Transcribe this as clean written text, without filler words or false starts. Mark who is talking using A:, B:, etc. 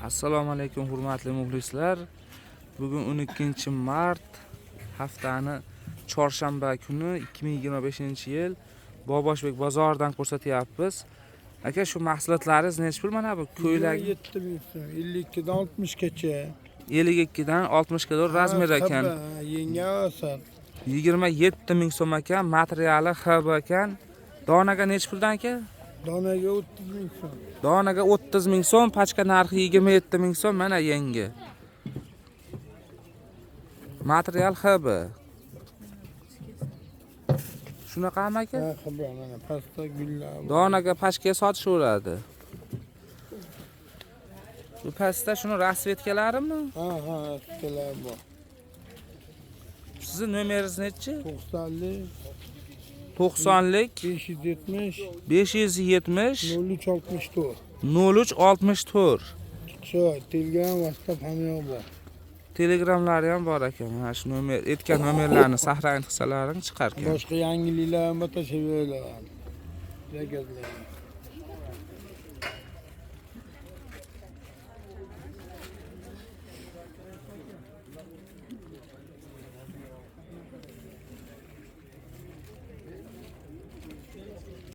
A: Assalomu alaykum hurmatli muxlislar. Bugun 12-mart haftani chorshanba kuni 2025-yil Boboshbek bozoridan ko'rsatyapmiz. Aka, shu mahsulotlaringiz necha pul mana bu? Ko'ylak
B: 7000 so'm, 52 dan 60 gacha.
A: 52 dan 60 ga razmer ekan.
B: Yenga asar.
A: 27 ming so'm ekan, materiali HB ekan. Donaga necha puldan aka?
B: Donaga 30 ming so'm.
A: Donaga 30 ming so'm, pachka narxi 27 ming so'm, mana yangi. Material HB. Shunaqami aka?
B: Ha, xabar mana pasta gullar.
A: Donaga pachka sotishaveradi. Bu pastda shuni rasvetkalarimi?
B: Ha, kelar bor.
A: Sizning nomeringiz nechi?
B: 90lik
A: 90lik
B: 570
A: 570
B: 0364.
A: 0364.
B: Shu Telegram, WhatsApp hamma bor.
A: Telegramlari ham bor ekan. Mana shu nomer, aytgan nomerlarni sahraning hissalarini chiqargan.
B: Boshqa yangiliklar ham bor, tashaverlar. Zakazlar.